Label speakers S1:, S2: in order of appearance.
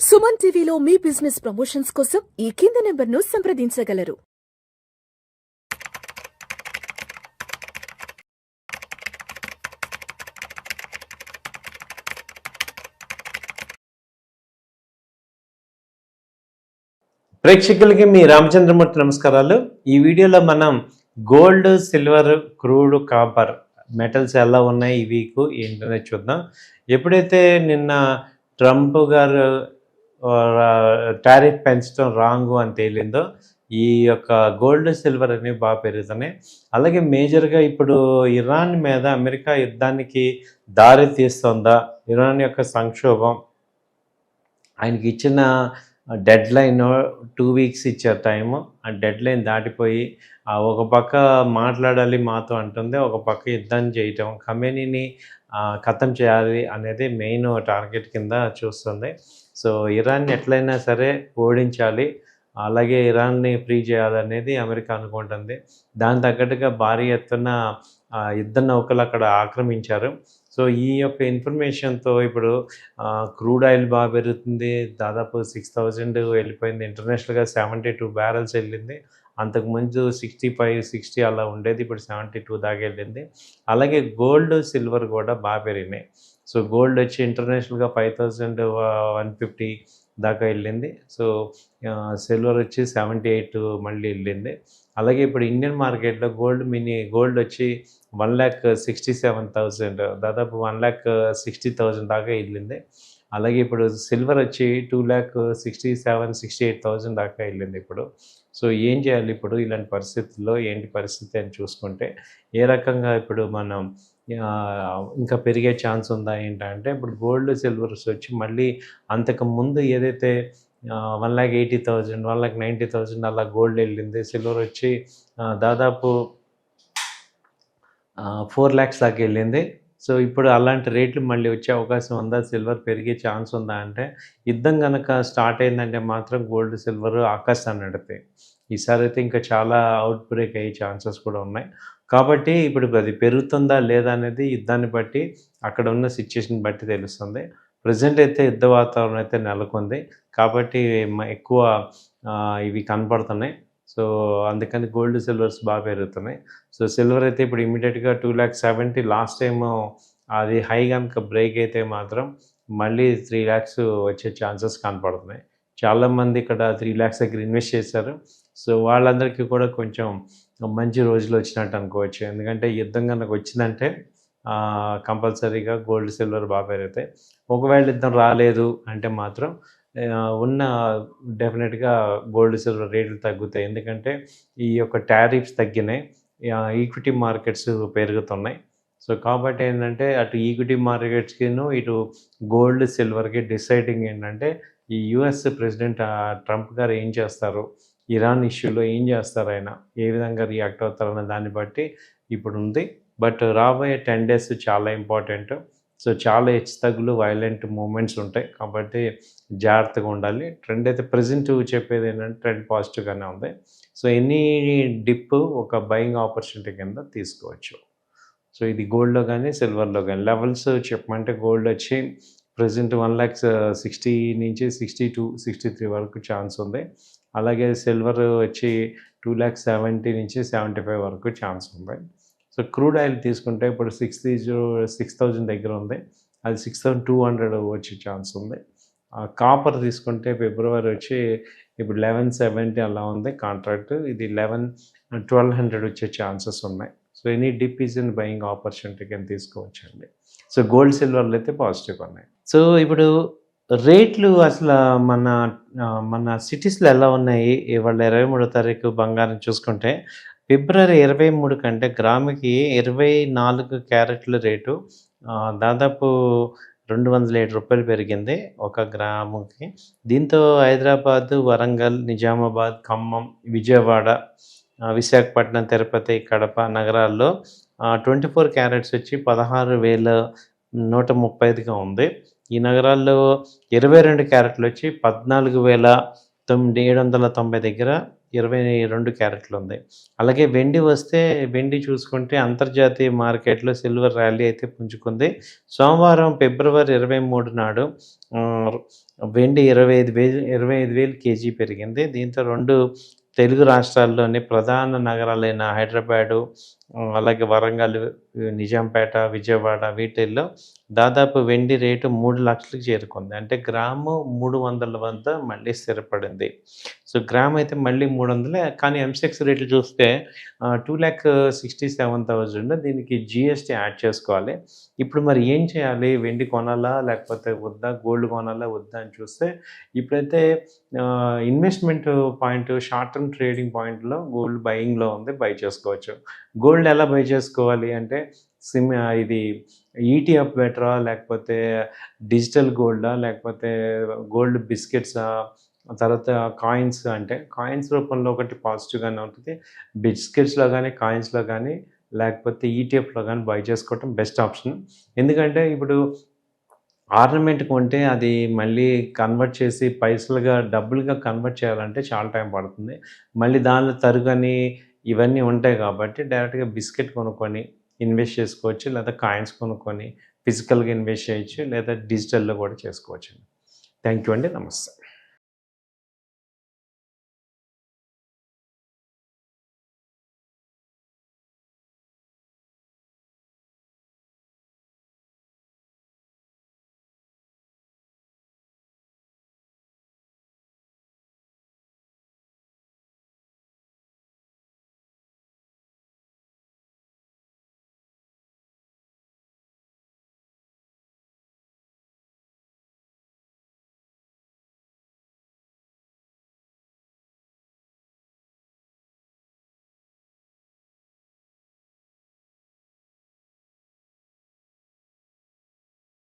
S1: సుమన్ టీవీలో మీ business promotions కోసం ఈ కింది నెంబర్ను సంప్రదించగలరు.
S2: ప్రేక్షకులకి మీ రామచంద్రమూర్తి నమస్కారాలు. ఈ వీడియోలో మనం gold, silver, crude, copper metals ఎలా ఉన్నాయి ఈ వీక్ ఏంటనే చూద్దాం. ఎప్పుడైతే నిన్న ట్రంప్ గారు టారిఫ్ పెంచడం రాంగు అని తేలిందో ఈ యొక్క గోల్డ్, సిల్వర్ అనేవి బాగా పెరుగుతున్నాయి. అలాగే మేజర్గా ఇప్పుడు ఇరాన్ మీద అమెరికా యుద్ధానికి దారి తీస్తుందా, ఇరాన్ యొక్క సంక్షోభం, ఆయనకి ఇచ్చిన డెడ్ లైన్ 2 వీక్స్ ఇచ్చారు టైము. ఆ డెడ్ లైన్ దాటిపోయి ఒక పక్క మాట్లాడాలి మాతో అంటుంది, ఒక పక్క యుద్ధం చేయటం, ఖమేనీని ఖతం చేయాలి అనేది మెయిన్ టార్గెట్ కింద చూస్తుంది. సో ఇరాన్ని ఎట్లయినా సరే ఓడించాలి, అలాగే ఇరాన్ని ఫ్రీ చేయాలనేది అమెరికా అనుకుంటుంది. దాని తగ్గట్టుగా భారీ ఎత్తున యుద్ధ నౌకలు అక్కడ ఆక్రమించారు. సో ఈ యొక్క ఇన్ఫర్మేషన్తో ఇప్పుడు క్రూడ్ ఆయిల్ బాగా పెరుగుతుంది, దాదాపు 6,000 వెళ్ళిపోయింది. ఇంటర్నేషనల్గా 72 బ్యారెల్స్ వెళ్ళింది. అంతకుముందు 65, 60 అలా ఉండేది, ఇప్పుడు 72 దాకా వెళ్ళింది. అలాగే గోల్డ్, సిల్వర్ కూడా బాగా పెరిగినాయి. సో గోల్డ్ వచ్చి ఇంటర్నేషనల్గా 5,150 దాకా వెళ్ళింది. సో సిల్వర్ వచ్చి 78 మళ్ళీ వెళ్ళింది. అలాగే ఇప్పుడు ఇండియన్ మార్కెట్లో గోల్డ్ వచ్చి 1,67,000, దాదాపు 1,60,000 దాకా వెళ్ళింది. అలాగే ఇప్పుడు సిల్వర్ వచ్చి 2,67,000-68,000 దాకా వెళ్ళింది ఇప్పుడు. సో ఏం చేయాలి ఇప్పుడు ఇలాంటి పరిస్థితుల్లో, ఏంటి పరిస్థితి అని చూసుకుంటే ఏ రకంగా ఇప్పుడు మనం ఇంకా పెరిగే ఛాన్స్ ఉందా ఏంటంటే, ఇప్పుడు గోల్డ్, సిల్వర్స్ వచ్చి మళ్ళీ అంతకు ముందు ఏదైతే 1,80,000, 1,90,000 అలా గోల్డ్ వెళ్ళింది, సిల్వర్ వచ్చి దాదాపు 4 lakhs దాకా వెళ్ళింది. సో ఇప్పుడు అలాంటి రేట్లు మళ్ళీ వచ్చే అవకాశం ఉందా, సిల్వర్ పెరిగే ఛాన్స్ ఉందా అంటే, యుద్ధం కనుక స్టార్ట్ అయిందంటే మాత్రం గోల్డ్, సిల్వర్ ఆకాశాన్ని నడిపాయి. ఈసారి అయితే ఇంకా చాలా అవుట్ బ్రేక్ అయ్యే ఛాన్సెస్ కూడా ఉన్నాయి. కాబట్టి ఇప్పుడు అది పెరుగుతుందా లేదా అనేది యుద్ధాన్ని బట్టి, అక్కడ ఉన్న సిచ్యుయేషన్ బట్టి తెలుస్తుంది. ప్రజెంట్ అయితే యుద్ధ వాతావరణం అయితే నెలకొంది కాబట్టి ఎక్కువ ఇవి కనపడుతున్నాయి. సో అందుకని గోల్డ్, సిల్వర్స్ బాగా పెరుగుతున్నాయి. సో సిల్వర్ అయితే ఇప్పుడు ఇమీడియట్గా 2,70,000 లాస్ట్ టైము అది హై కనుక బ్రేక్ అయితే మాత్రం మళ్ళీ 3 lakhs వచ్చే ఛాన్సెస్ కనపడుతున్నాయి. చాలామంది ఇక్కడ 3 lakhs దగ్గర ఇన్వెస్ట్ చేశారు. సో వాళ్ళందరికీ కూడా కొంచెం మంచి రోజులు వచ్చినట్టు అనుకోవచ్చు. ఎందుకంటే యుద్ధం కనుక వచ్చిందంటే కంపల్సరీగా గోల్డ్, సిల్వర్ బాగా పెరుగుతాయి. ఒకవేళ యుద్ధం రాలేదు అంటే మాత్రం ఉన్న డెఫినెట్గా గోల్డ్, సిల్వర్ రేట్లు తగ్గుతాయి. ఎందుకంటే ఈ యొక్క టారిఫ్స్ తగ్గినాయి, ఈక్విటీ మార్కెట్స్ పెరుగుతున్నాయి. సో కాబట్టి ఏంటంటే అటు ఈక్విటీ మార్కెట్స్కిను ఇటు గోల్డ్, సిల్వర్కి డిసైడింగ్ ఏంటంటే ఈ యుఎస్ ప్రెసిడెంట్ ట్రంప్ గారు ఏం చేస్తారు, ఇరాన్ ఇష్యూలో ఏం చేస్తారు, ఆయన ఏ విధంగా రియాక్ట్ అవుతారన్న దాన్ని బట్టి ఇప్పుడు ఉంది. బట్ రాబోయే 10 days చాలా ఇంపార్టెంట్. సో చాలా హెచ్చుతగ్గులు, వైలెంట్ మూమెంట్స్ ఉంటాయి కాబట్టి జాగ్రత్తగా ఉండాలి. ట్రెండ్ అయితే ప్రజెంట్ చెప్పేది ఏంటంటే ట్రెండ్ పాజిటివ్గానే ఉంది. సో ఎనీ డిప్ ఒక బయింగ్ ఆపర్చునిటీ కింద తీసుకోవచ్చు. సో ఇది గోల్డ్లో కానీ సిల్వర్లో కానీ లెవెల్స్ చెప్పమంటే గోల్డ్ వచ్చి ప్రజెంట్ 1,60,000 నుంచి 62-63 వరకు ఛాన్స్ ఉంది. అలాగే సిల్వర్ వచ్చి 2,70,000 నుంచి 75 వరకు ఛాన్స్ ఉంది. సో క్రూడ్ ఆయిల్ తీసుకుంటే ఇప్పుడు 6,000 దగ్గర ఉంది, అది 6,200 వచ్చే ఛాన్స్ ఉంది. కాపర్ తీసుకుంటే ఫిబ్రవరి వచ్చి ఇప్పుడు 1,170 అలా ఉంది కాంట్రాక్ట్, ఇది 1,200 వచ్చే ఛాన్సెస్ ఉన్నాయి. So any dip is in buying opportunity కింద తీసుకోవచ్చండి. సో గోల్డ్, సిల్వర్లు అయితే పాజిటివ్ ఉన్నాయి. సో ఇప్పుడు రేట్లు అసలు మన సిటీస్లో ఎలా ఉన్నాయి, ఇవాళ 23వ తారీఖు బంగారం చూసుకుంటే ఫిబ్రవరి 23 కంటే గ్రాముకి 24 క్యారెట్ల రేటు దాదాపు 207 రూపాయలు పెరిగింది ఒక గ్రాముకి. దీంతో హైదరాబాద్, వరంగల్, నిజామాబాద్, ఖమ్మం, విజయవాడ, విశాఖపట్నం, తిరుపతి, కడప నగరాల్లో 24 క్యారెట్స్ వచ్చి 16,135గా ఉంది. ఈ నగరాల్లో 22 క్యారెట్లు వచ్చి 14,790 దగ్గర 22 క్యారెట్లు ఉంది. అలాగే వెండి చూసుకుంటే అంతర్జాతీయ మార్కెట్లో సిల్వర్ ర్యాలీ అయితే పుంజుకుంది. సోమవారం ఫిబ్రవరి 23 నాడు వెండి 25,000 కేజీ పెరిగింది. దీంతో 2 తెలుగు రాష్ట్రాల్లోని ప్రధాన నగరాలైన హైదరాబాదు, అలాగే వరంగల్, నిజాంపేట, విజయవాడ వీటిల్లో దాదాపు వెండి రేటు 3,00,000కి చేరుకుంది. అంటే గ్రాము 300 వద్ద మళ్ళీ స్థిరపడింది. సో, గ్రామయితే మళ్ళీ 300 కానీ ఎంసెక్స్ రేట్లు చూస్తే 2,67,000 దీనికి జీఎస్టీ యాడ్ చేసుకోవాలి. ఇప్పుడు మరి ఏం చేయాలి? వెండి కొనాలా? లేకపోతే వద్దా? గోల్డ్ కొనాలా? వద్దా? అని చూస్తే ఇప్పుడైతే investment point short term trading పాయింట్‌లో గోల్డ్ బయింగ్‌లో ఉంది. బై చేసుకోవచ్చు. గోల్డ్ ఎలా బై చేసుకోవాలి అంటే ఇది ఈటీఎఫ్ బెటరా? లేకపోతే డిజిటల్ గోల్డా? లేకపోతే గోల్డ్ బిస్కెట్సా? తర్వాత కాయిన్స్ అంటే కాయిన్స్ రూపంలో ఒకటి పాజిటివ్‌గానే ఉంటది. బిస్కెట్స్‌లో గానీ, కాయిన్స్‌లో గానీ లేకపోతే ఈటీఎఫ్‌లో గానీ బై చేసుకోవటం బెస్ట్ ఆప్షన్. ఎందుకంటే ఇప్పుడు ఆర్నమెంట్ కొంటే అది మళ్ళీ కన్వర్ట్ చేసి పైసలుగా డబ్బులుగా కన్వర్ట్ చేయాలంటే చాలా టైం పడుతుంది. మళ్ళీ దానిలో తరుగని ఇవన్నీ ఉంటాయి కాబట్టి డైరెక్ట్‌గా బిస్కెట్ కొనుక్కొని ఇన్వెస్ట్ చేసుకోవచ్చు. లేదా కాయిన్స్ కొనుక్కొని ఫిజికల్‌గా ఇన్వెస్ట్ చేయొచ్చు. లేదా డిజిటల్‌లో కూడా చేసుకోవచ్చండి. థ్యాంక్ యూ అండి. నమస్తే.